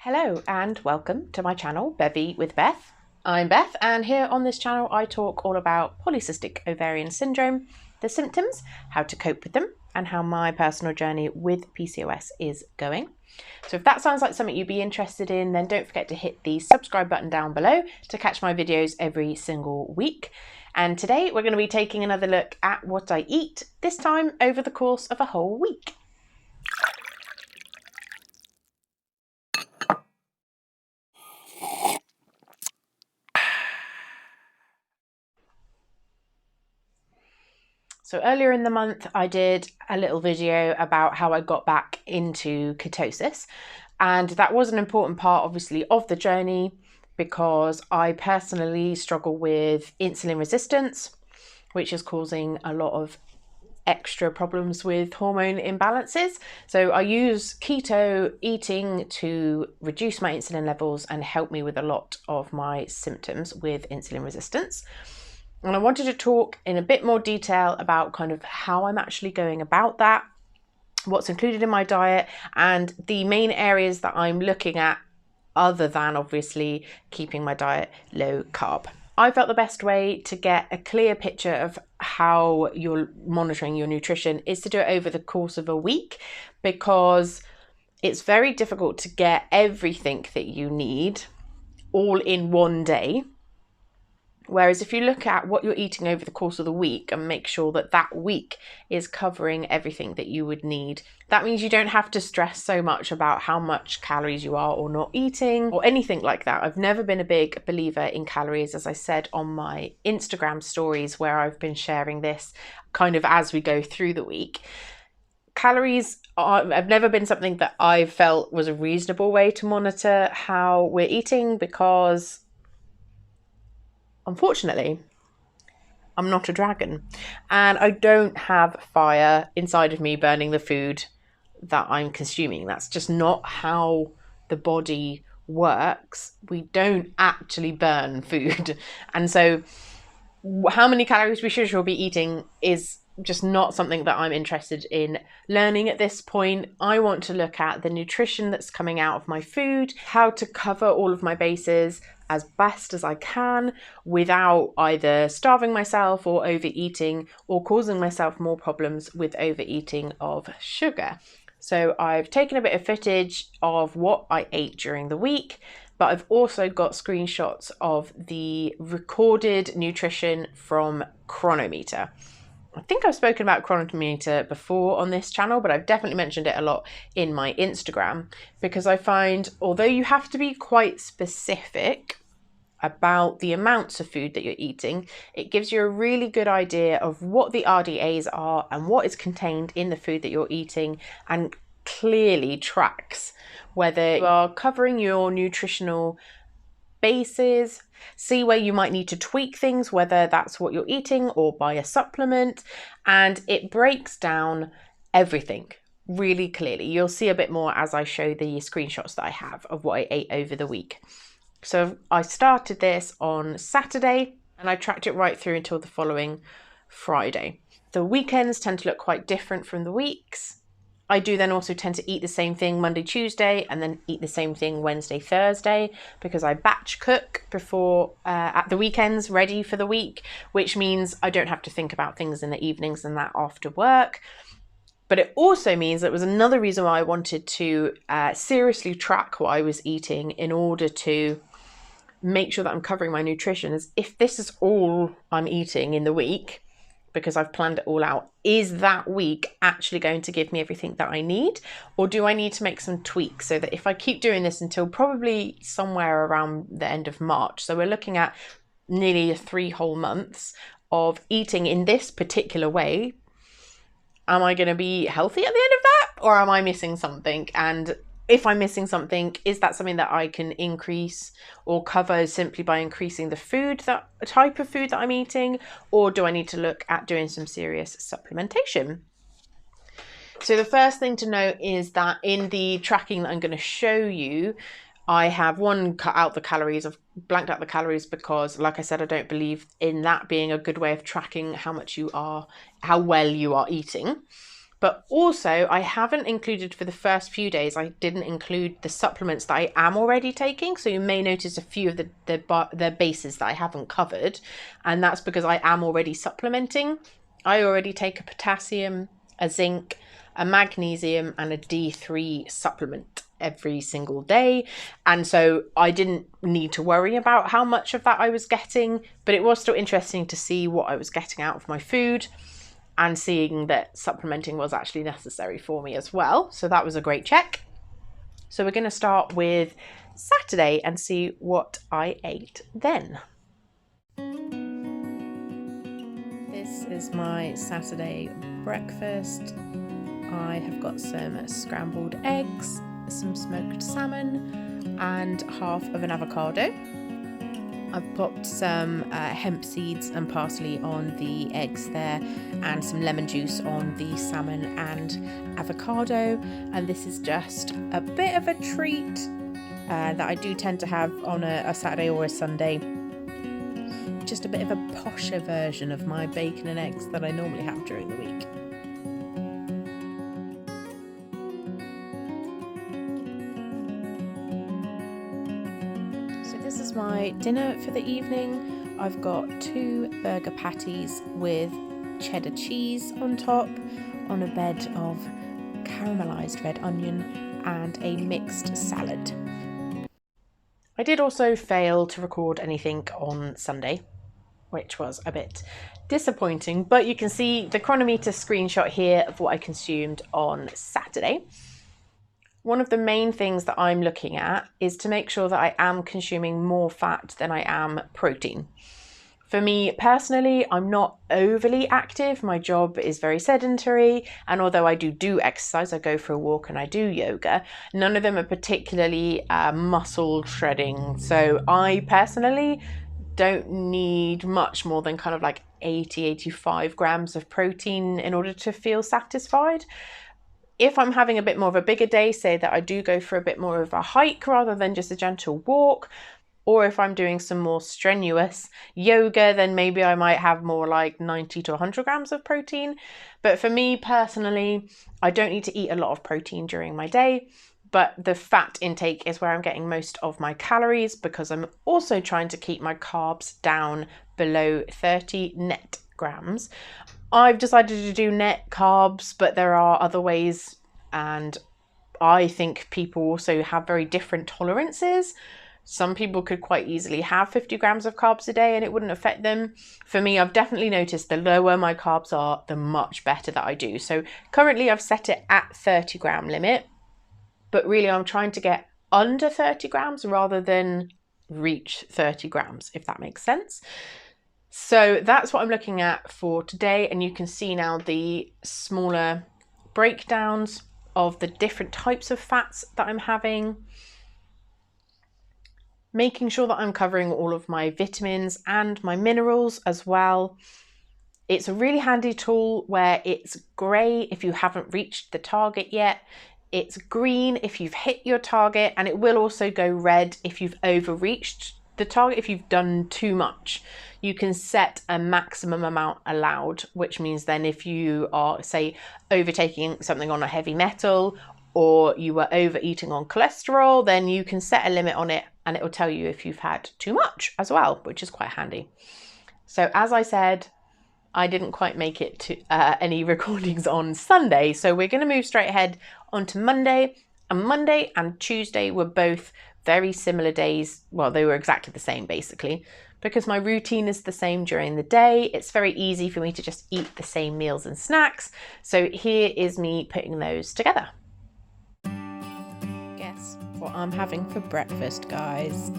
Hello and welcome to my channel, Bevvy with Beth. I'm Beth, and here on this channel I talk all about polycystic ovarian syndrome, the symptoms, how to cope with them, and how my personal journey with PCOS is going. So if that sounds like something you'd be interested in, then don't forget to hit the subscribe button down below to catch my videos every single week. And today we're going to be taking another look at what I eat, this time over the course of a whole week. So earlier in the month, I did a little video about how I got back into ketosis. And that was an important part, obviously, of the journey because I personally struggle with insulin resistance, which is causing a lot of extra problems with hormone imbalances. So I use keto eating to reduce my insulin levels and help me with a lot of my symptoms with insulin resistance. And I wanted to talk in a bit more detail about kind of how I'm actually going about that, what's included in my diet, and the main areas that I'm looking at other than obviously keeping my diet low carb. I felt the best way to get a clear picture of how you're monitoring your nutrition is to do it over the course of a week, because it's very difficult to get everything that you need all in one day. Whereas if you look at what you're eating over the course of the week and make sure that that week is covering everything that you would need, that means you don't have to stress so much about how much calories you are or not eating or anything like that. I've never been a big believer in calories, as I said on my Instagram stories where I've been sharing this kind of as we go through the week. Calories have never been something that I felt was a reasonable way to monitor how we're eating because unfortunately, I'm not a dragon and I don't have fire inside of me burning the food that I'm consuming. That's just not how the body works. We don't actually burn food. And so how many calories we should be eating is just not something that I'm interested in learning at this point. I want to look at the nutrition that's coming out of my food, how to cover all of my bases as best as I can without either starving myself or overeating or causing myself more problems with overeating of sugar. So I've taken a bit of footage of what I ate during the week, but I've also got screenshots of the recorded nutrition from Chronometer. I think I've spoken about Chronometer before on this channel, but I've definitely mentioned it a lot in my Instagram because I find although you have to be quite specific about the amounts of food that you're eating, it gives you a really good idea of what the RDAs are and what is contained in the food that you're eating, and clearly tracks whether you are covering your nutritional bases, see where you might need to tweak things, whether that's what you're eating or buy a supplement, and it breaks down everything really clearly. You'll see a bit more as I show the screenshots that I have of what I ate over the week. So I started this on Saturday and I tracked it right through until the following Friday. The weekends tend to look quite different from the weeks. I do then also tend to eat the same thing Monday, Tuesday, and then eat the same thing Wednesday, Thursday, because I batch cook before at the weekends, ready for the week, which means I don't have to think about things in the evenings and that after work. But it also means that was another reason why I wanted to seriously track what I was eating in order to make sure that I'm covering my nutrition. Is if this is all I'm eating in the week, because I've planned it all out, is that week actually going to give me everything that I need? Or do I need to make some tweaks so that if I keep doing this until probably somewhere around the end of March, so we're looking at nearly 3 whole months of eating in this particular way, am I going to be healthy at the end of that? Or am I missing something? And if I'm missing something, is that something that I can increase or cover simply by increasing the type of food that I'm eating? Or do I need to look at doing some serious supplementation? So the first thing to note is that in the tracking that I'm going to show you, I have cut out the calories. I've blanked out the calories because, like I said, I don't believe in that being a good way of tracking how well you are eating. But also, I haven't included for the first few days, I didn't include the supplements that I am already taking. So you may notice a few of the bases that I haven't covered. And that's because I am already supplementing. I already take a potassium, a zinc, a magnesium, and a D3 supplement every single day. And so I didn't need to worry about how much of that I was getting, but it was still interesting to see what I was getting out of my food and seeing that supplementing was actually necessary for me as well. So that was a great check. So we're going to start with Saturday and see what I ate then. This is my Saturday breakfast. I have got some scrambled eggs, some smoked salmon, and half of an avocado. I've popped some hemp seeds and parsley on the eggs there, and some lemon juice on the salmon and avocado. And this is just a bit of a treat that I do tend to have on a Saturday or a Sunday. Just a bit of a posher version of my bacon and eggs that I normally have during the week. This is my dinner for the evening. I've got 2 burger patties with cheddar cheese on top, on a bed of caramelized red onion, and a mixed salad. I did also fail to record anything on Sunday, which was a bit disappointing, but you can see the Chronometer screenshot here of what I consumed on Saturday. One of the main things that I'm looking at is to make sure that I am consuming more fat than I am protein. For me personally, I'm not overly active. My job is very sedentary, and although I do exercise, I go for a walk and I do yoga, none of them are particularly muscle shredding. So I personally don't need much more than kind of like 85 grams of protein in order to feel satisfied. If I'm having a bit more of a bigger day, say that I do go for a bit more of a hike rather than just a gentle walk, or if I'm doing some more strenuous yoga, then maybe I might have more like 90 to 100 grams of protein. But for me personally, I don't need to eat a lot of protein during my day, but the fat intake is where I'm getting most of my calories, because I'm also trying to keep my carbs down below 30 net grams. I've decided to do net carbs, but there are other ways, and I think people also have very different tolerances. Some people could quite easily have 50 grams of carbs a day and it wouldn't affect them. For me, I've definitely noticed the lower my carbs are, the much better that I do. So currently I've set it at 30 gram limit, but really I'm trying to get under 30 grams rather than reach 30 grams, if that makes sense. So that's what I'm looking at for today, and you can see now the smaller breakdowns of the different types of fats that I'm having. Making sure that I'm covering all of my vitamins and my minerals as well. It's a really handy tool where it's grey if you haven't reached the target yet. It's green if you've hit your target, and it will also go red if you've overreached the target, if you've done too much. You can set a maximum amount allowed, which means then if you are, say, overtaking something on a heavy metal, or you were overeating on cholesterol, then you can set a limit on it and it will tell you if you've had too much as well, which is quite handy. So as I said, I didn't quite make it to any recordings on Sunday, so we're going to move straight ahead onto Monday. And Monday and Tuesday were both very similar days. Well, they were exactly the same basically, because my routine is the same during the day. It's very easy for me to just eat the same meals and snacks. So here is me putting those together. Guess what I'm having for breakfast, guys.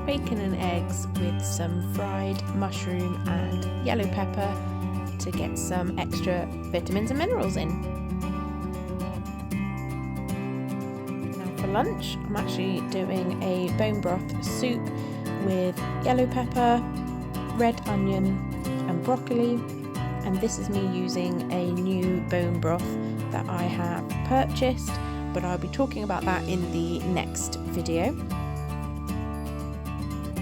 bacon and eggs with some fried mushroom and yellow pepper to get some extra vitamins and minerals in. Now for lunch, I'm actually doing a bone broth soup with yellow pepper, red onion and broccoli, and this is me using a new bone broth that I have purchased, but I'll be talking about that in the next video.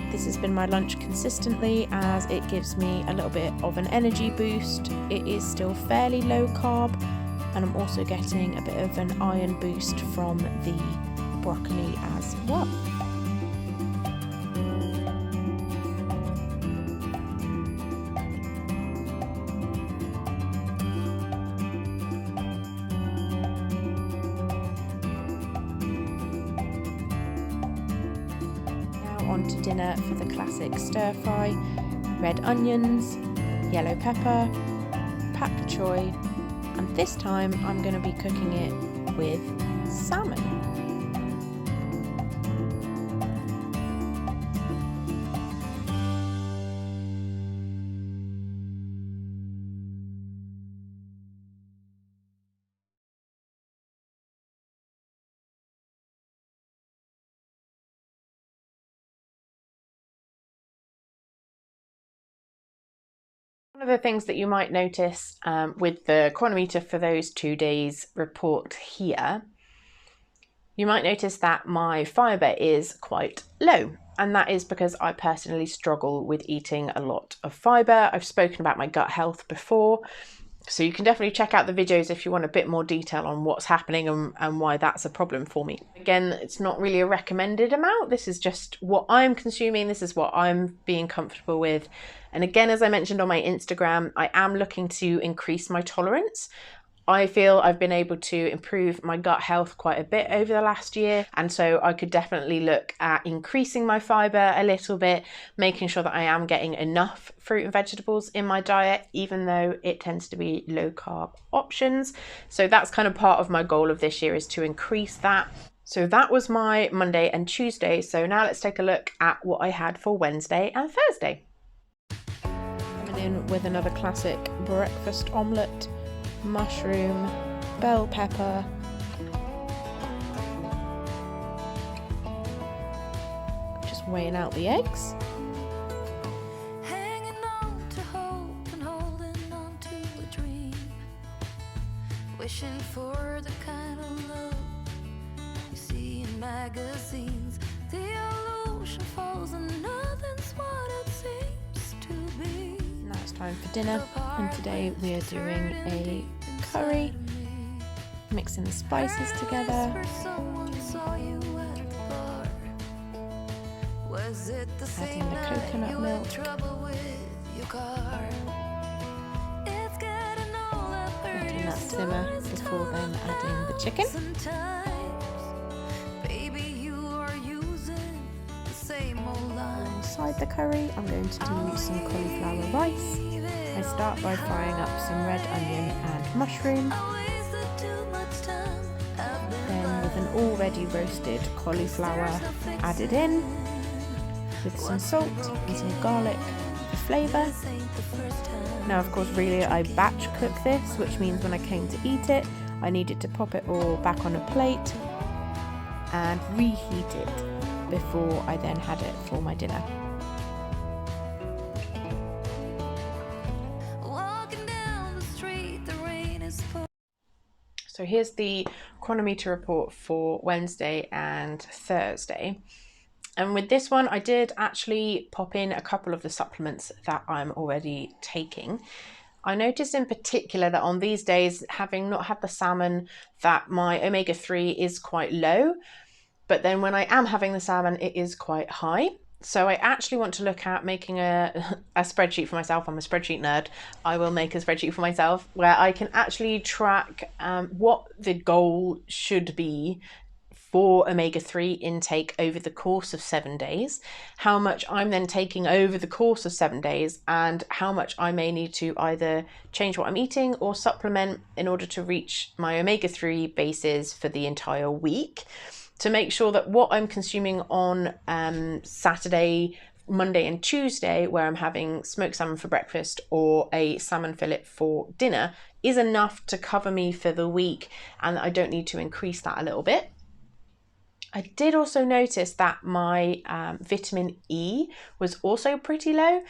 This has been my lunch consistently as it gives me a little bit of an energy boost. It is still fairly low carb, and I'm also getting a bit of an iron boost from the broccoli as well. On to dinner for the classic stir fry: red onions, yellow pepper, pak choy, and this time I'm going to be cooking it with salmon. One of the things that you might notice with the chronometer for those 2 days report here, you might notice that my fibre is quite low, and that is because I personally struggle with eating a lot of fibre. I've spoken about my gut health before, so you can definitely check out the videos if you want a bit more detail on what's happening and why that's a problem for me. Again, it's not really a recommended amount. This is just what I'm consuming. This is what I'm being comfortable with. And again, as I mentioned on my Instagram, I am looking to increase my tolerance. I feel I've been able to improve my gut health quite a bit over the last year, and so I could definitely look at increasing my fibre a little bit, making sure that I am getting enough fruit and vegetables in my diet, even though it tends to be low carb options. So that's kind of part of my goal of this year, is to increase that. So that was my Monday and Tuesday. So now let's take a look at what I had for Wednesday and Thursday. Coming in with another classic breakfast omelette: mushroom, bell pepper, just weighing out the eggs. Hanging on to hope and holding on to a dream, wishing for the kind of love you see in magazines. The illusion falls and nothing's what it seems to be. Now it's time for dinner, and today we are doing a curry, mixing the spices together. Adding the coconut milk. Letting that simmer before then adding the chicken. Alongside the curry, I'm going to do some cauliflower rice. I start by frying up some red onion and mushroom. Then with an already roasted cauliflower added in, with some salt and some garlic for flavour. Now of course really I batch cook this, which means when I came to eat it, I needed to pop it all back on a plate and reheat it before I then had it for my dinner. So here's the chronometer report for Wednesday and Thursday. And with this one, I did actually pop in a couple of the supplements that I'm already taking. I noticed in particular that on these days, having not had the salmon, that my omega-3 is quite low. But then when I am having the salmon, it is quite high. So I actually want to look at making a spreadsheet for myself. I'm a spreadsheet nerd. I will make a spreadsheet for myself where I can actually track what the goal should be for omega-3 intake over the course of 7 days, how much I'm then taking over the course of 7 days, and how much I may need to either change what I'm eating or supplement in order to reach my omega-3 bases for the entire week. to make sure that what I'm consuming on Saturday, Monday and Tuesday, where I'm having smoked salmon for breakfast or a salmon fillet for dinner, is enough to cover me for the week, and I don't need to increase that a little bit. I did also notice that my vitamin E was also pretty low.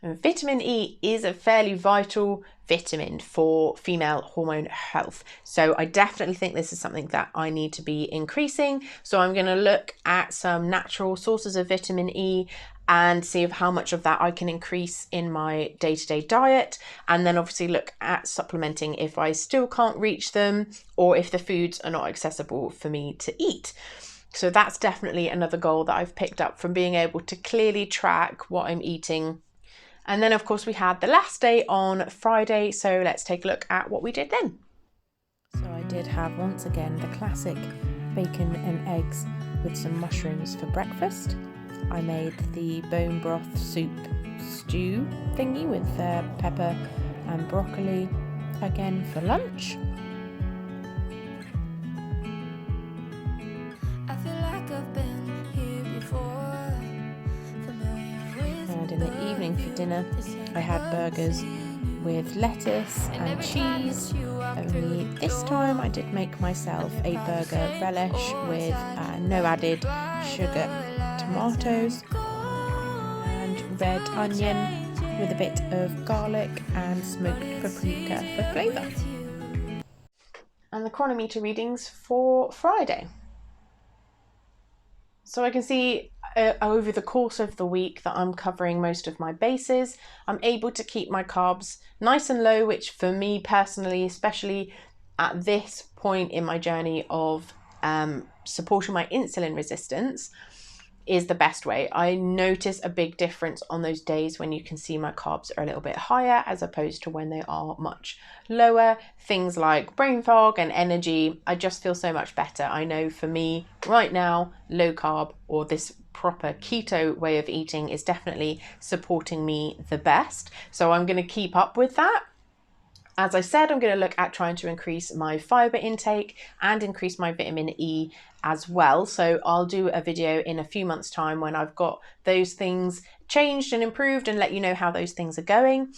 Vitamin E is a fairly vital vitamin for female hormone health. So I definitely think this is something that I need to be increasing. So I'm going to look at some natural sources of vitamin E and see how much of that I can increase in my day-to-day diet. And then obviously look at supplementing if I still can't reach them or if the foods are not accessible for me to eat. So that's definitely another goal that I've picked up from being able to clearly track what I'm eating. And then, of course, we had the last day on Friday, so let's take a look at what we did then. So I did have, once again, the classic bacon and eggs with some mushrooms for breakfast. I made the bone broth soup stew thingy with pepper and broccoli again for lunch. I feel like I've been here before. And in the evening for dinner, I had burgers with lettuce and cheese. Only this time I did make myself a burger relish with no added sugar, tomatoes and red onion with a bit of garlic and smoked paprika for flavour. And the chronometer readings for Friday. So I can see over the course of the week that I'm covering most of my bases. I'm able to keep my carbs nice and low, which for me personally, especially at this point in my journey of supporting my insulin resistance, is the best way. I notice a big difference on those days when you can see my carbs are a little bit higher as opposed to when they are much lower. Things like brain fog and energy, I just feel so much better. I know for me right now, low carb or this proper keto way of eating is definitely supporting me the best. So I'm going to keep up with that. As I said, I'm going to look at trying to increase my fibre intake and increase my vitamin E as well. So I'll do a video in a few months' time when I've got those things changed and improved and let you know how those things are going.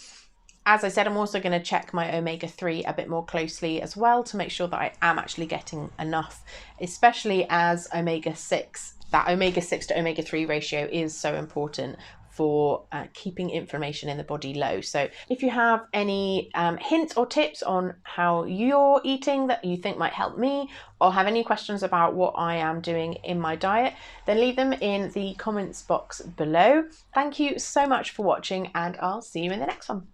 As I said, I'm also going to check my omega-3 a bit more closely as well to make sure that I am actually getting enough, especially as omega-6, that omega-6 to omega-3 ratio is so important for keeping inflammation in the body low. So if you have any hints or tips on how you're eating that you think might help me, or have any questions about what I am doing in my diet, then leave them in the comments box below. Thank you so much for watching, and I'll see you in the next one.